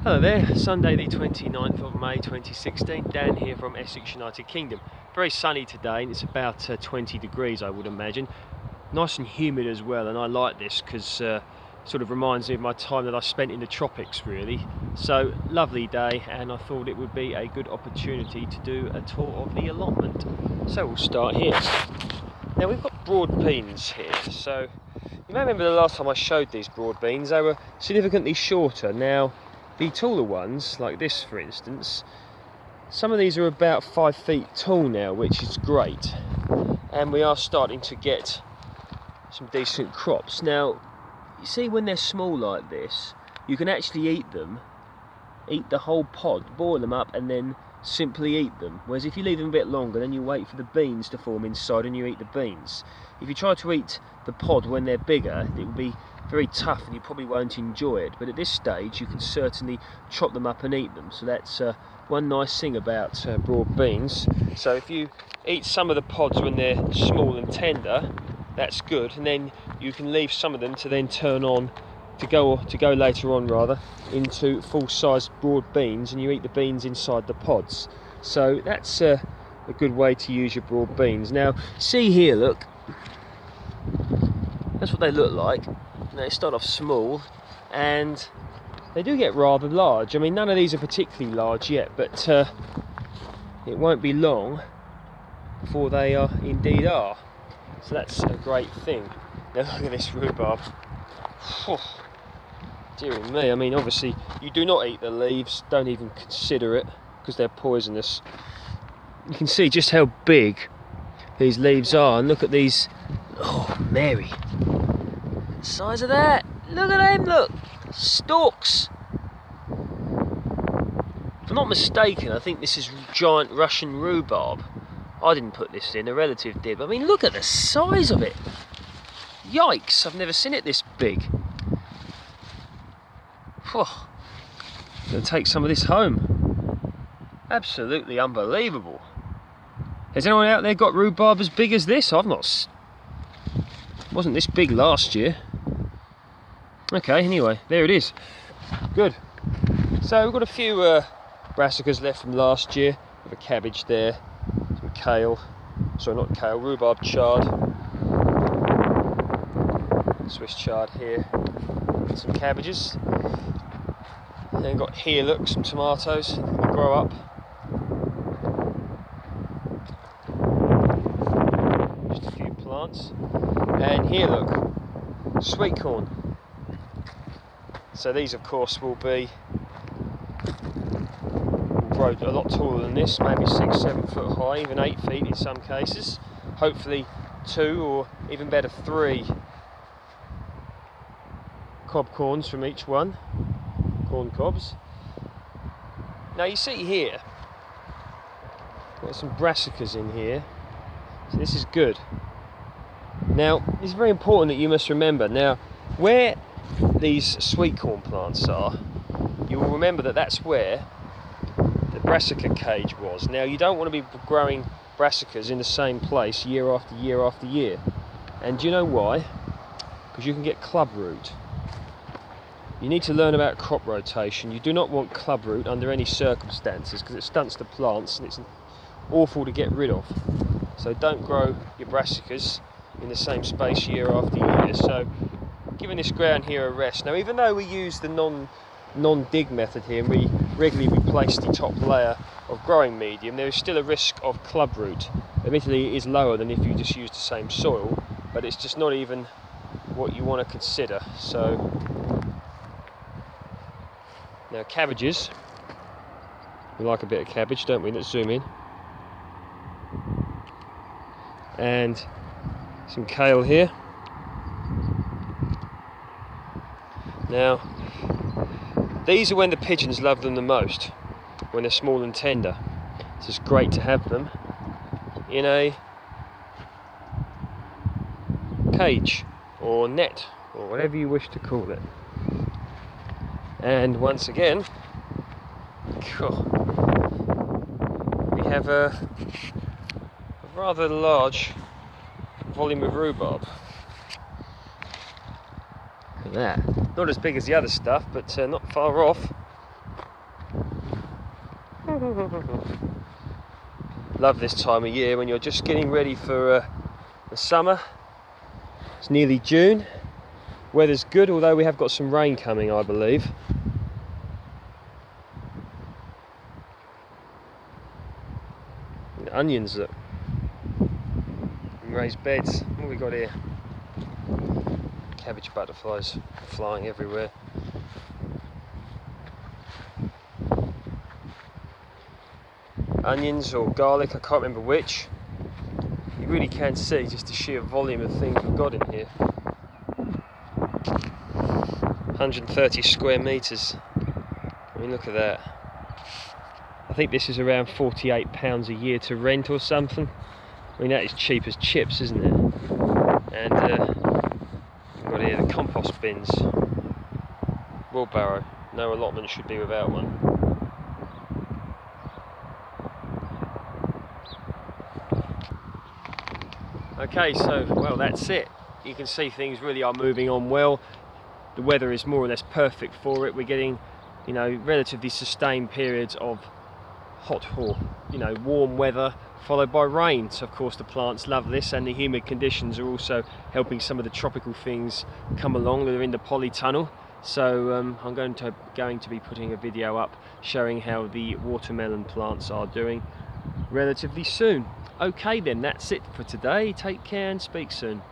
Hello there, Sunday the 29th of May 2016, Dan here from Essex, United Kingdom. Very sunny today and it's about 20 degrees I would imagine. Nice and humid as well, and I like this because sort of reminds me of my time that I spent in the tropics really. So lovely day, and I thought it would be a good opportunity to do a tour of the allotment. So we'll start here. Now we've got broad beans here, so you may remember the last time I showed these broad beans, they were significantly shorter. Now the taller ones, like this for instance, some of these are about 5 feet tall now, which is great, and we are starting to get some decent crops. Now you see, when they're small like this, you can actually eat them, eat the whole pod, boil them up and then simply eat them. Whereas if you leave them a bit longer, then you wait for the beans to form inside and you eat the beans. If you try to eat the pod when they're bigger, it will be very tough and you probably won't enjoy it. But at this stage you can certainly chop them up and eat them. So that's one nice thing about broad beans. So if you eat some of the pods when they're small and tender, that's good, and then you can leave some of them to then turn on to go later on rather into full-size broad beans, and you eat the beans inside the pods. So that's a good way to use your broad beans. Now see here, look, that's what they look like. They start off small and they do get rather large. I mean, none of these are particularly large yet, but it won't be long before they indeed are. So that's a great thing. Now look at this rhubarb. Dear me, I mean obviously you do not eat the leaves, don't even consider it, because they're poisonous. You can see just how big these leaves are, and look at these. Oh Mary, the size of that. Look at them, look, stalks. If I'm not mistaken, I think this is giant Russian rhubarb. I didn't put this in, a relative did. But I mean, look at the size of it. Yikes, I've never seen it this big. Whew. I'm going to take some of this home. Absolutely unbelievable. Has anyone out there got rhubarb as big as this? I've not. It wasn't this big last year. Okay, anyway, there it is. Good. So we've got a few brassicas left from last year. With a cabbage there. Kale, sorry, not kale, rhubarb chard, Swiss chard here, and some cabbages. And then got here, look, some tomatoes that will grow up. Just a few plants. And here, look, sweet corn. So these, of course, will grow a lot taller than this, maybe 6-7 foot high, even 8 feet in some cases. Hopefully 2 or even better 3 cob corns from each one, corn cobs. Now you see here, got some brassicas in here, so this is good. Now it's very important that you must remember, now where these sweet corn plants are, you will remember that that's where brassica cage was. Now you don't want to be growing brassicas in the same place year after year after year, and do you know why? Because you can get club root. You need to learn about crop rotation. You do not want club root under any circumstances because it stunts the plants and it's awful to get rid of. So don't grow your brassicas in the same space year after year. So giving this ground here a rest. Now even though we use the non-dig method here and we regularly replace the top layer of growing medium, there is still a risk of club root. Admittedly it is lower than if you just use the same soil, but it's just not even what you want to consider. So now cabbages, we like a bit of cabbage, don't we? Let's zoom in. And some kale here. Now these are when the pigeons love them the most, when they're small and tender. So it's great to have them in a cage or net or whatever you wish to call it. And once again, we have a rather large volume of rhubarb. Look at that. Not as big as the other stuff, but not far off. Love this time of year when you're just getting ready for the summer. It's nearly June. Weather's good, although we have got some rain coming, I believe. And onions, look. And raised beds. What have we got here? Cabbage butterflies flying everywhere. Onions or garlic, I can't remember which. You really can see just the sheer volume of things we've got in here. 130 square metres. I mean, look at that. I think this is around £48 a year to rent or something. I mean, that is cheap as chips, isn't it? And we've got here the compost bins. Wheelbarrow. No allotment should be without one. Okay, so, well, that's it. You can see things really are moving on well. The weather is more or less perfect for it. We're getting, you know, relatively sustained periods of hot or, you know, warm weather followed by rain. So of course the plants love this, and the humid conditions are also helping some of the tropical things come along that are in the polytunnel. So I'm going to be putting a video up showing how the watermelon plants are doing relatively soon. Okay then, that's it for today. Take care and speak soon.